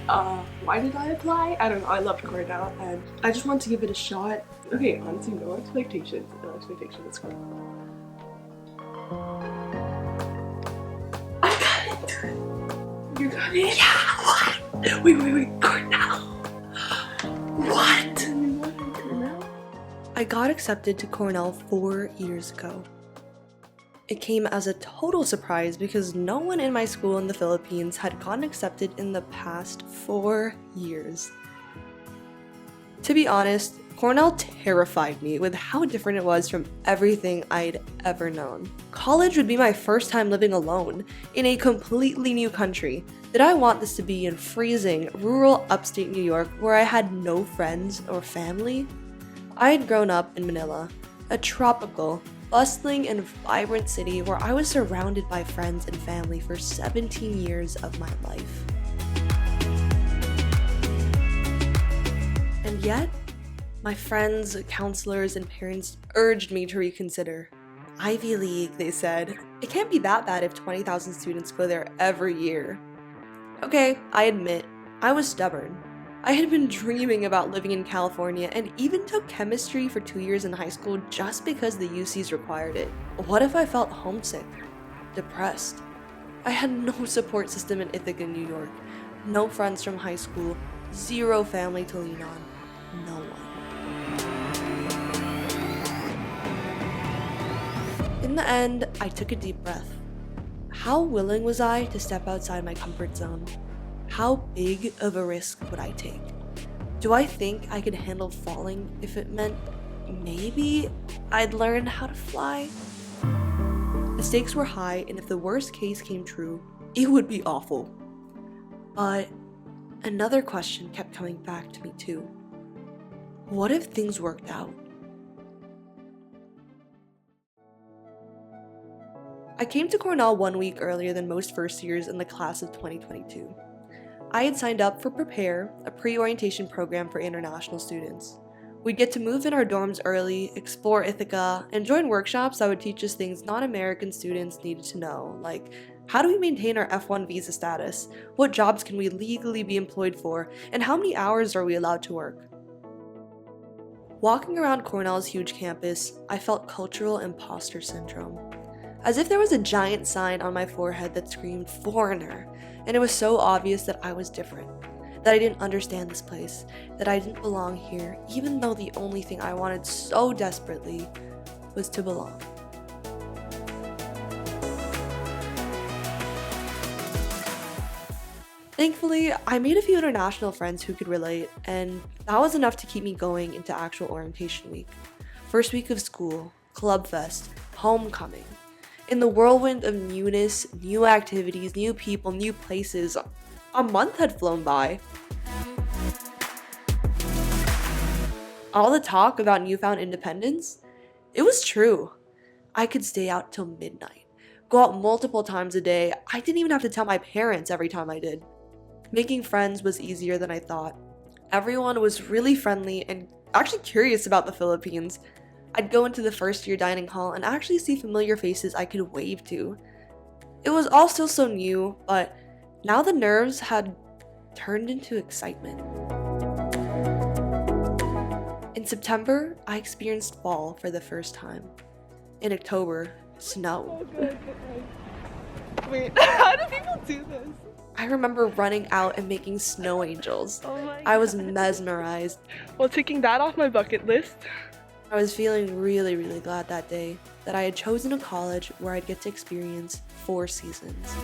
Why did I apply? I don't know, I loved Cornell and I just wanted to give it a shot. Okay, honestly, no expectations. No expectations, it's cool. I got it! You got it? Yeah, what? Wait, Cornell! What? Cornell? I got accepted to Cornell 4 years ago. It came as a total surprise because no one in my school in the Philippines had gotten accepted in the past 4 years. To be honest, Cornell terrified me with how different it was from everything I'd ever known. College would be my first time living alone in a completely new country. Did I want this to be in freezing, rural upstate New York where I had no friends or family? I had grown up in Manila, a tropical, bustling and vibrant city where I was surrounded by friends and family for 17 years of my life. And yet, my friends, counselors, and parents urged me to reconsider. IBlieve, they said. It can't be that bad if 20,000 students go there every year. Okay, I admit, I was stubborn. I had been dreaming about living in California and even took chemistry for 2 years in high school just because the UCs required it. What if I felt homesick? Depressed? I had no support system in Ithaca, New York. No friends from high school. Zero family to lean on. No one. In the end, I took a deep breath. How willing was I to step outside my comfort zone? How big of a risk would I take? Do I think I could handle falling if it meant maybe I'd learn how to fly? The stakes were high, and if the worst case came true, it would be awful. But another question kept coming back to me too. What if things worked out? I came to Cornell 1 week earlier than most first years in the class of 2022. I had signed up for Prepare, a pre-orientation program for international students. We'd get to move in our dorms early, explore Ithaca, and join workshops that would teach us things non-American students needed to know, like how do we maintain our F1 visa status, what jobs can we legally be employed for, and how many hours are we allowed to work. Walking around Cornell's huge campus, I felt cultural imposter syndrome. As if there was a giant sign on my forehead that screamed foreigner, and it was so obvious that I was different, that I didn't understand this place, that I didn't belong here, even though the only thing I wanted so desperately was to belong. Thankfully, I made a few international friends who could relate, and that was enough to keep me going into actual orientation week. First week of school, club fest, homecoming. In the whirlwind of newness, new activities, new people, new places, a month had flown by. All the talk about newfound independence? It was true. I could stay out till midnight, go out multiple times a day. I didn't even have to tell my parents every time I did. Making friends was easier than I thought. Everyone was really friendly and actually curious about the Philippines. I'd go into the first year dining hall and actually see familiar faces I could wave to. It was all still so new, but now the nerves had turned into excitement. In September, I experienced fall for the first time. In October, snow. Oh, good. Wait, how do people do this? I remember running out and making snow angels. Oh my I was God. mesmerized. Well, taking that off my bucket list. I was feeling really glad that day that I had chosen a college where I'd get to experience 4 seasons.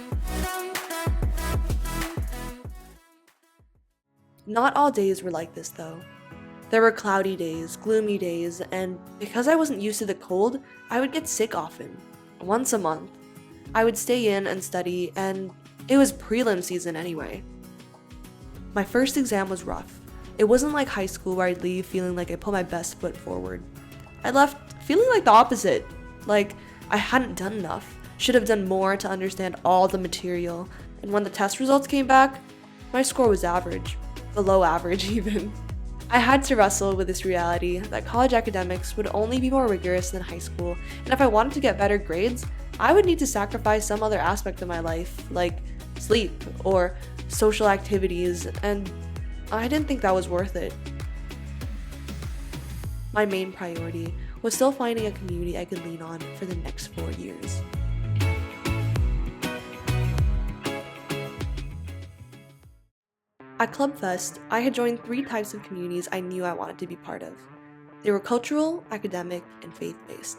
Not all days were like this though. There were cloudy days, gloomy days, and because I wasn't used to the cold, I would get sick often. Once a month. I would stay in and study, and it was prelim season anyway. My first exam was rough. It wasn't like high school where I'd leave feeling like I put my best foot forward. I left feeling like the opposite, like I hadn't done enough, should have done more to understand all the material, and when the test results came back, my score was average, below average even. I had to wrestle with this reality that college academics would only be more rigorous than high school, and if I wanted to get better grades, I would need to sacrifice some other aspect of my life, like sleep or social activities, and I didn't think that was worth it. My main priority was still finding a community I could lean on for the next 4 years. At Club Fest, I had joined 3 types of communities I knew I wanted to be part of. They were cultural, academic, and faith-based.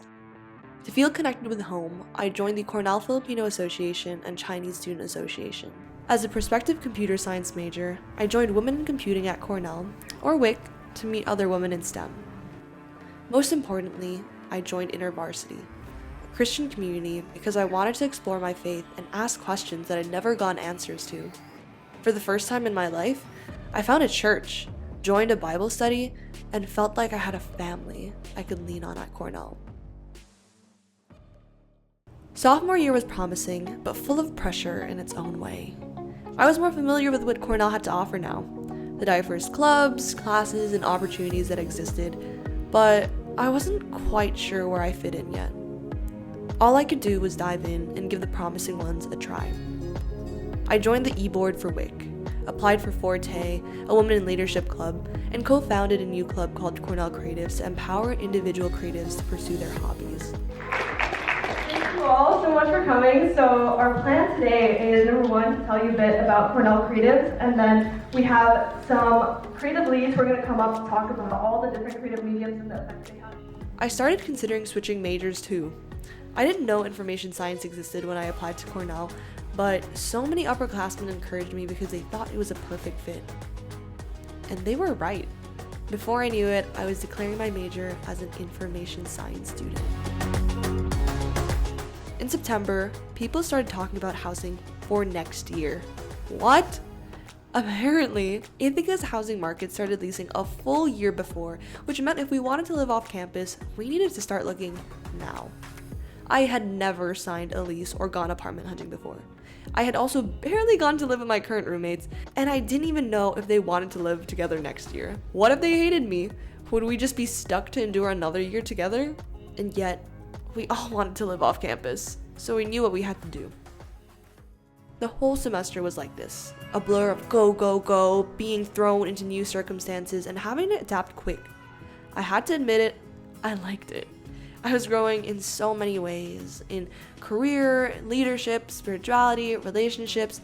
To feel connected with home, I joined the Cornell Filipino Association and Chinese Student Association. As a prospective computer science major, I joined Women in Computing at Cornell, or WIC, to meet other women in STEM. Most importantly, I joined InterVarsity, a Christian community, because I wanted to explore my faith and ask questions that I'd never gotten answers to. For the first time in my life, I found a church, joined a Bible study, and felt like I had a family I could lean on at Cornell. Sophomore year was promising, but full of pressure in its own way. I was more familiar with what Cornell had to offer now, the diverse clubs, classes, and opportunities that existed, but I wasn't quite sure where I fit in yet. All I could do was dive in and give the promising ones a try. I joined the e-board for WIC, applied for Forte, a women in leadership club, and co-founded a new club called Cornell Creatives to empower individual creatives to pursue their hobbies. Thank you all so much for coming. So our plan today is, number 1, to tell you a bit about Cornell Creatives, and then we have some creative leads who are going to come up to talk about all the different creative mediums and the effects they have. I started considering switching majors too. I didn't know information science existed when I applied to Cornell, but so many upperclassmen encouraged me because they thought it was a perfect fit. And they were right. Before I knew it, I was declaring my major as an information science student. In September, people started talking about housing for next year. What? Apparently, Ithaca's housing market started leasing a full year before, which meant if we wanted to live off campus, we needed to start looking now. I had never signed a lease or gone apartment hunting before. I had also barely gone to live with my current roommates, and I didn't even know if they wanted to live together next year. What if they hated me? Would we just be stuck to endure another year together? And yet, we all wanted to live off campus, so we knew what we had to do. The whole semester was like this, a blur of go, go, go, being thrown into new circumstances and having to adapt quick. I had to admit it, I liked it. I was growing in so many ways, in career, leadership, spirituality, relationships.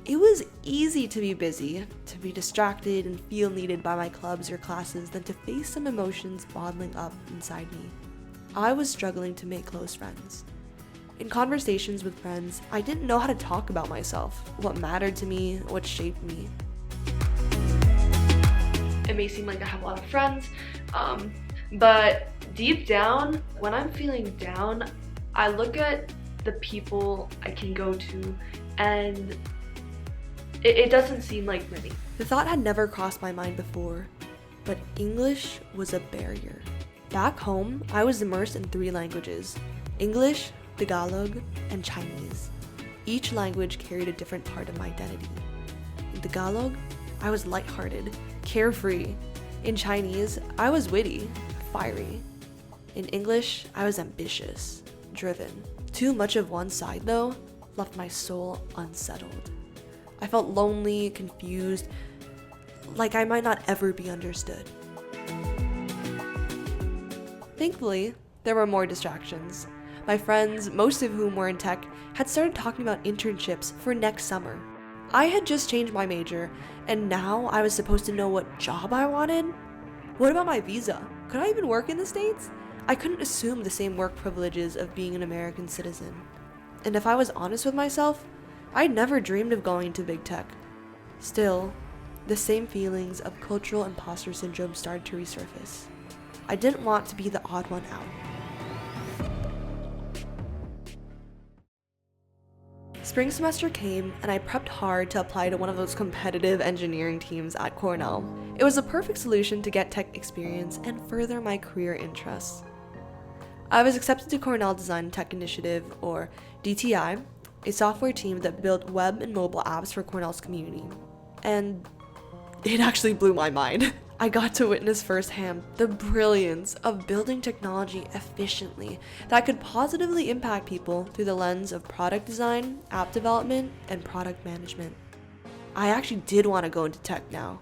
It was easy to be busy, to be distracted and feel needed by my clubs or classes than to face some emotions bottling up inside me. I was struggling to make close friends. In conversations with friends, I didn't know how to talk about myself, what mattered to me, what shaped me. It may seem like I have a lot of friends, but deep down, when I'm feeling down, I look at the people I can go to, and it doesn't seem like many. The thought had never crossed my mind before, but English was a barrier. Back home, I was immersed in 3 languages: English, Tagalog, and Chinese. Each language carried a different part of my identity. In Tagalog, I was lighthearted, carefree. In Chinese, I was witty, fiery. In English, I was ambitious, driven. Too much of one side, though, left my soul unsettled. I felt lonely, confused, like I might not ever be understood. Thankfully, there were more distractions. My friends, most of whom were in tech, had started talking about internships for next summer. I had just changed my major, and now I was supposed to know what job I wanted? What about my visa? Could I even work in the States? I couldn't assume the same work privileges of being an American citizen. And if I was honest with myself, I'd never dreamed of going to big tech. Still, the same feelings of cultural imposter syndrome started to resurface. I didn't want to be the odd one out. Spring semester came, and I prepped hard to apply to one of those competitive engineering teams at Cornell. It was a perfect solution to get tech experience and further my career interests. I was accepted to Cornell Design Tech Initiative, or DTI, a software team that built web and mobile apps for Cornell's community. And it actually blew my mind. I got to witness firsthand the brilliance of building technology efficiently that could positively impact people through the lens of product design, app development, and product management. I actually did want to go into tech now,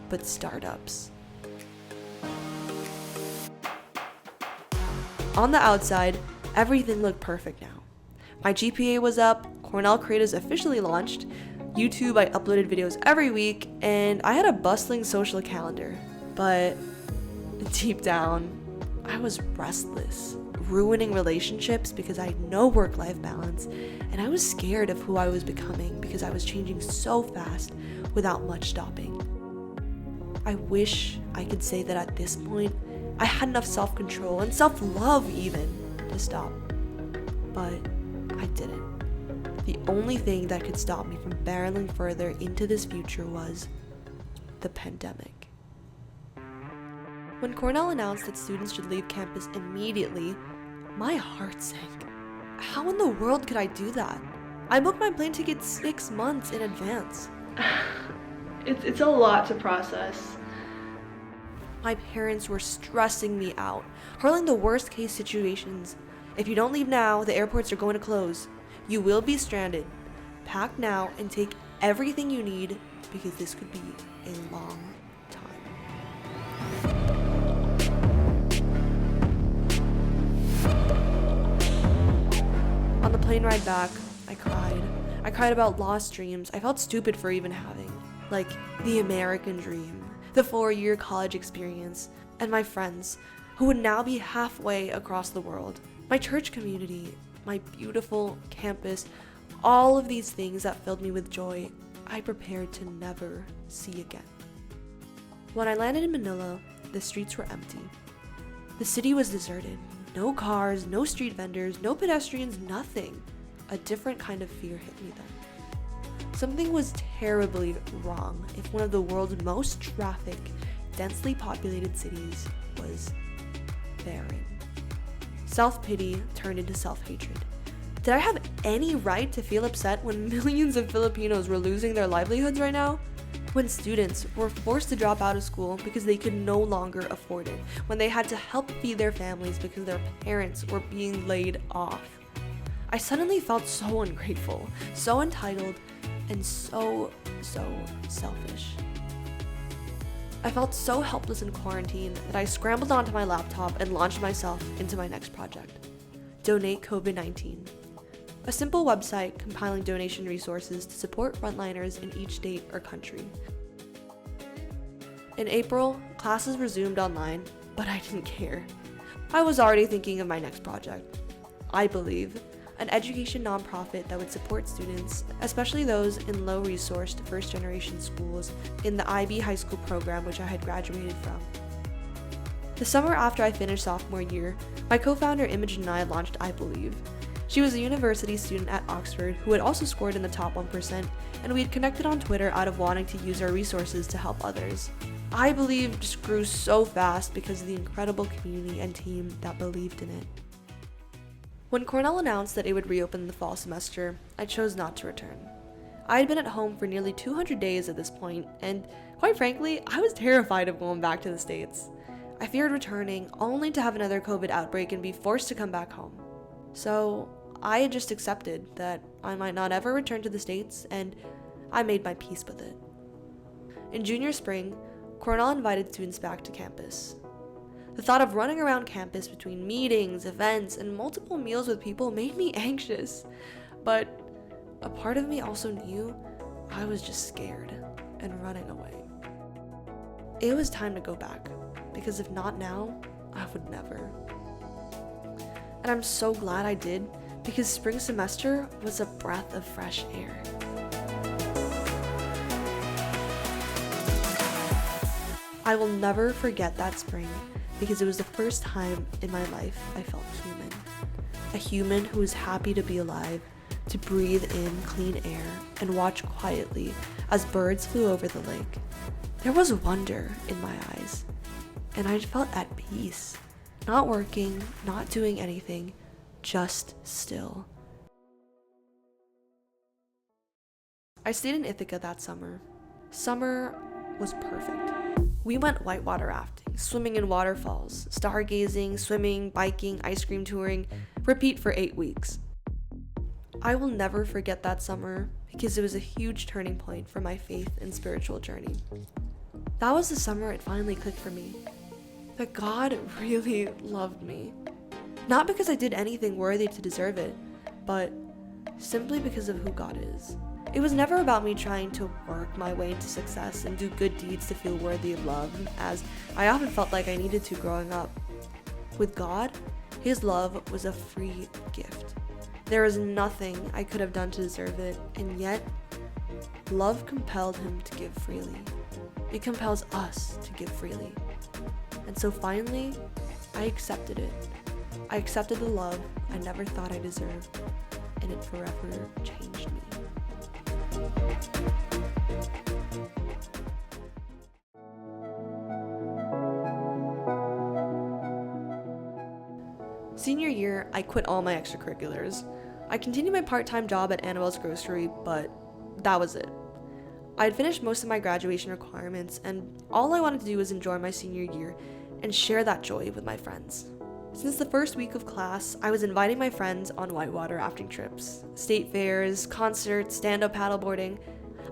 but startups. On the outside, everything looked perfect now. My GPA was up, Cornell Creatives officially launched, YouTube I uploaded videos every week, and I had a bustling social calendar. But deep down, I was restless, ruining relationships because I had no work-life balance, and I was scared of who I was becoming because I was changing so fast without much stopping. I wish I could say that at this point, I had enough self-control and self-love even to stop, but I didn't. The only thing that could stop me from barreling further into this future was the pandemic. When Cornell announced that students should leave campus immediately, my heart sank. How in the world could I do that? I booked my plane ticket 6 months in advance. It's a lot to process. My parents were stressing me out, hurling the worst case situations. If you don't leave now, the airports are going to close. You will be stranded. Pack now and take everything you need because this could be a long time. On the plane ride back, I cried. I cried about lost dreams I felt stupid for even having, like the American dream, the 4-year college experience, and my friends, who would now be halfway across the world, my church community, my beautiful campus, all of these things that filled me with joy, I prepared to never see again. When I landed in Manila, the streets were empty. The city was deserted. No cars, no street vendors, no pedestrians, nothing. A different kind of fear hit me then. Something was terribly wrong if one of the world's most trafficked, densely populated cities was barren. Self-pity turned into self-hatred. Did I have any right to feel upset when millions of Filipinos were losing their livelihoods right now? When students were forced to drop out of school because they could no longer afford it, when they had to help feed their families because their parents were being laid off. I suddenly felt so ungrateful, so entitled, and so selfish. I felt so helpless in quarantine that I scrambled onto my laptop and launched myself into my next project, Donate COVID-19. A simple website compiling donation resources to support frontliners in each state or country. In April, classes resumed online, but I didn't care. I was already thinking of my next project, IBlieve, an education nonprofit that would support students, especially those in low-resourced first-generation schools, in the IB high school program which I had graduated from. The summer after I finished sophomore year, my co-founder Imogen and I launched IBlieve. She was a university student at Oxford who had also scored in the top 1%, and we had connected on Twitter out of wanting to use our resources to help others. IBlieve just grew so fast because of the incredible community and team that believed in it. When Cornell announced that it would reopen the fall semester, I chose not to return. I had been at home for nearly 200 days at this point, and quite frankly, I was terrified of going back to the States. I feared returning only to have another COVID outbreak and be forced to come back home. So I had just accepted that I might not ever return to the States, and I made my peace with it. In junior spring, Cornell invited students back to campus. The thought of running around campus between meetings, events, and multiple meals with people made me anxious, but a part of me also knew I was just scared and running away. It was time to go back, because if not now, I would never. And I'm so glad I did, because spring semester was a breath of fresh air. I will never forget that spring, because it was the first time in my life I felt human. A human who was happy to be alive, to breathe in clean air and watch quietly as birds flew over the lake. There was wonder in my eyes, and I felt at peace, not working, not doing anything, just still. I stayed in Ithaca that summer. Summer was perfect. We went whitewater rafting, swimming in waterfalls, stargazing, swimming, biking, ice cream touring, repeat for 8 weeks. I will never forget that summer because it was a huge turning point for my faith and spiritual journey. That was the summer it finally clicked for me, that God really loved me. Not because I did anything worthy to deserve it, but simply because of who God is. It was never about me trying to work my way into success and do good deeds to feel worthy of love, as I often felt like I needed to growing up. With God, His love was a free gift. There was nothing I could have done to deserve it, and yet, love compelled Him to give freely. It compels us to give freely. And so finally, I accepted it. I accepted the love I never thought I deserved, and it forever changed me. Senior year, I quit all my extracurriculars. I continued my part-time job at Annabelle's Grocery, but that was it. I had finished most of my graduation requirements, and all I wanted to do was enjoy my senior year and share that joy with my friends. Since the first week of class, I was inviting my friends on whitewater rafting trips, state fairs, concerts, stand-up paddleboarding.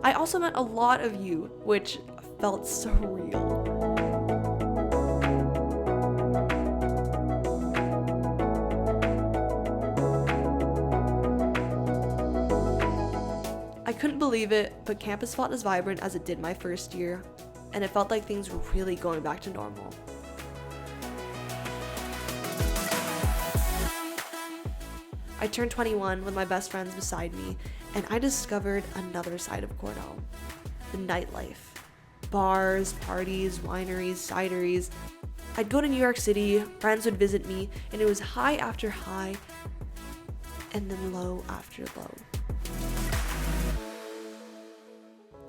I also met a lot of you, which felt surreal. I couldn't believe it, but campus felt as vibrant as it did my first year, and it felt like things were really going back to normal. I turned 21 with my best friends beside me, and I discovered another side of Cornell. The nightlife. Bars, parties, wineries, cideries. I'd go to New York City, friends would visit me, and it was high after high, and then low after low.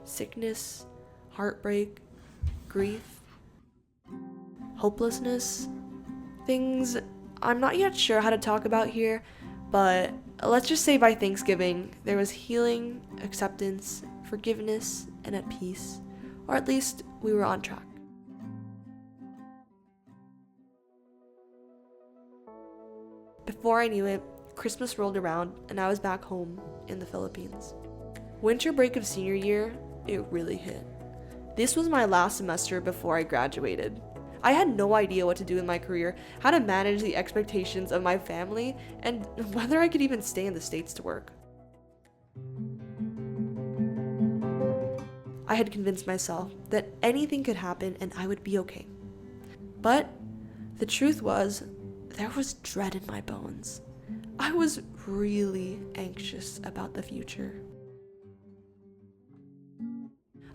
Sickness, heartbreak, grief, hopelessness, things I'm not yet sure how to talk about here, but let's just say by Thanksgiving, there was healing, acceptance, forgiveness, and at peace, or at least we were on track. Before I knew it, Christmas rolled around and I was back home in the Philippines. Winter break of senior year, it really hit. This was my last semester before I graduated. I had no idea what to do in my career, how to manage the expectations of my family, and whether I could even stay in the States to work. I had convinced myself that anything could happen and I would be okay. But the truth was, there was dread in my bones. I was really anxious about the future.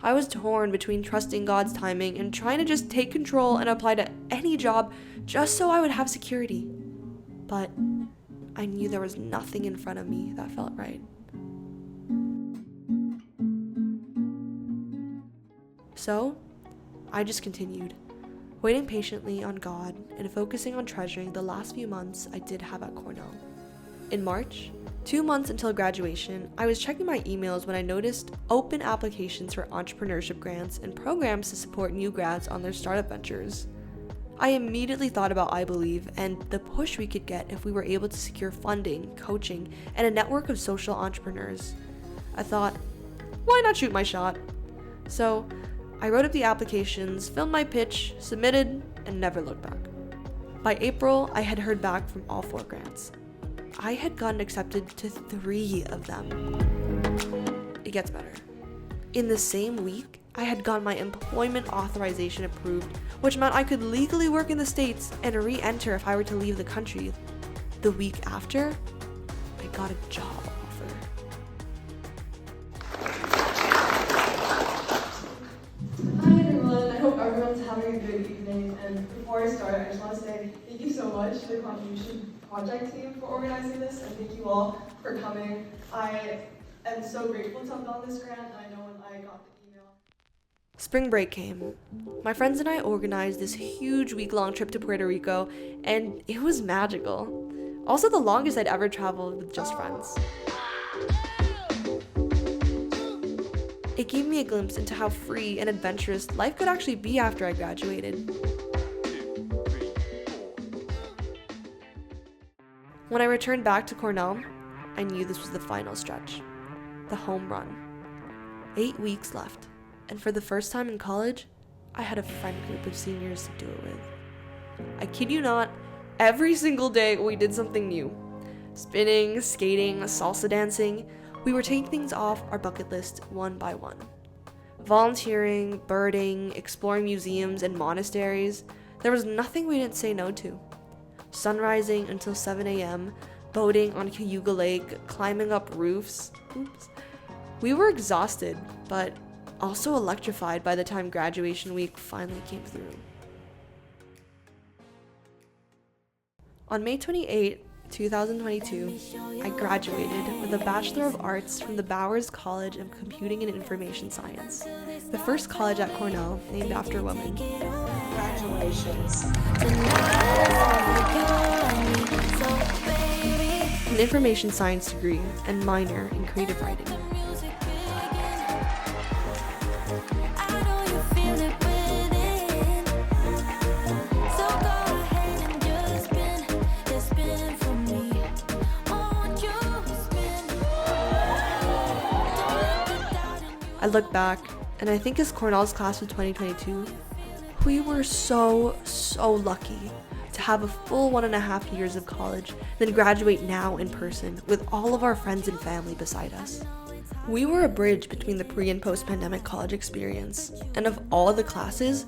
I was torn between trusting God's timing and trying to just take control and apply to any job just so I would have security. But I knew there was nothing in front of me that felt right. So, I just continued, waiting patiently on God and focusing on treasuring the last few months I did have at Cornell. In March, 2 months until graduation, I was checking my emails when I noticed open applications for entrepreneurship grants and programs to support new grads on their startup ventures. I immediately thought about IBlieve and the push we could get if we were able to secure funding, coaching, and a network of social entrepreneurs. I thought, why not shoot my shot? So, I wrote up the applications, filmed my pitch, submitted, and never looked back. By April, I had heard back from all 4 grants. I had gotten accepted to 3 of them. It gets better. In the same week, I had gotten my employment authorization approved, which meant I could legally work in the States and re-enter if I were to leave the country. The week after, I got a job offer. Hi everyone, I hope everyone's having a good evening, and before I start, I just want to say thank you so much to the Contribution Project team for organizing this, and thank you all for coming. I am so grateful to have gotten this grant, and I know when I got the email. Spring break came. My friends and I organized this huge week-long trip to Puerto Rico, and it was magical. Also the longest I'd ever traveled with just friends. It gave me a glimpse into how free and adventurous life could actually be after I graduated. When I returned back to Cornell, I knew this was the final stretch. the home run. 8 weeks left, and for the first time in college, I had a friend group of seniors to do it with. I kid you not, every single day we did something new. Spinning, skating, salsa dancing. We were taking things off our bucket list one by one. Volunteering, birding, exploring museums and monasteries. There was nothing we didn't say no to. Sunrising until 7 a.m., boating on Cayuga Lake, climbing up roofs. Oops. We were exhausted, but also electrified by the time graduation week finally came through. On May 28, 2022, I graduated with a Bachelor of Arts from the Bowers College of Computing and Information Science, the first college at Cornell named after a woman. Congratulations. An information science degree and minor in creative writing. I look back, and I think as Cornell's class of 2022, we were so lucky to have a full 1.5 years of college, then graduate now in person with all of our friends and family beside us. We were a bridge between the pre- and post-pandemic college experience, and of all the classes,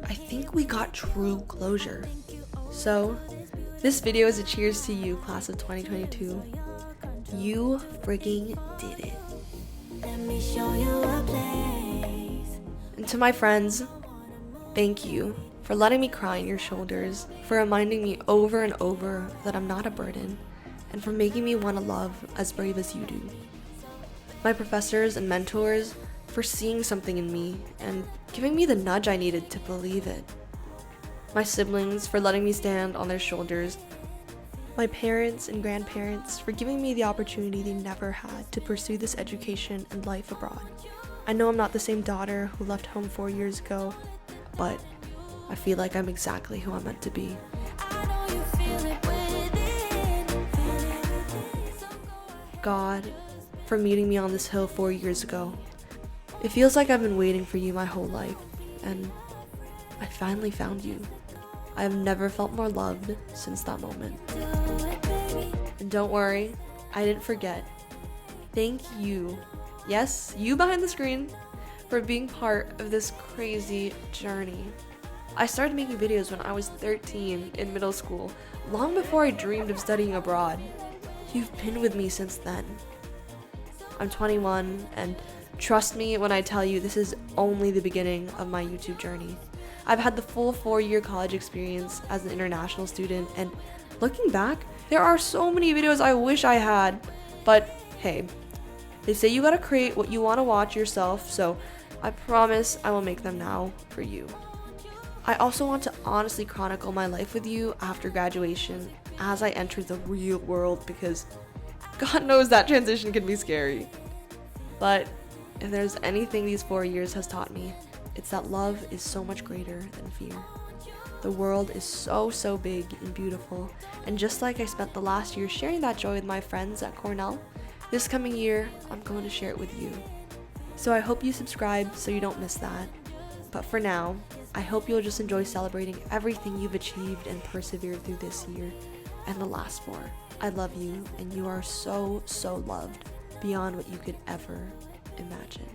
I think we got true closure. So, this video is a cheers to you, class of 2022. You frigging did it. Let me show you a place. And to my friends, thank you for letting me cry on your shoulders, for reminding me over and over that I'm not a burden, and for making me want to love as brave as you do. My professors and mentors for seeing something in me and giving me the nudge I needed to believe it. My siblings for letting me stand on their shoulders. My parents and grandparents for giving me the opportunity they never had to pursue this education and life abroad. I know I'm not the same daughter who left home 4 years ago, but I feel like I'm exactly who I'm meant to be. God, for meeting me on this hill 4 years ago. It feels like I've been waiting for you my whole life, and I finally found you. I have never felt more loved since that moment. And don't worry, I didn't forget. Thank you, yes, you behind the screen, for being part of this crazy journey. I started making videos when I was 13 in middle school, long before I dreamed of studying abroad. You've been with me since then. I'm 21, and trust me when I tell you this is only the beginning of my YouTube journey. I've had the full 4-year college experience as an international student, and looking back, there are so many videos I wish I had, but hey, they say you gotta create what you wanna watch yourself, so I promise I will make them now for you. I also want to honestly chronicle my life with you after graduation as I enter the real world, because God knows that transition can be scary. But if there's anything these 4 years has taught me, it's that love is so much greater than fear. The world is so big and beautiful, and just like I spent the last year sharing that joy with my friends at Cornell, this coming year, I'm going to share it with you. So I hope you subscribe so you don't miss that. But for now, I hope you'll just enjoy celebrating everything you've achieved and persevered through this year and the last 4. I love you, and you are so loved beyond what you could ever imagine.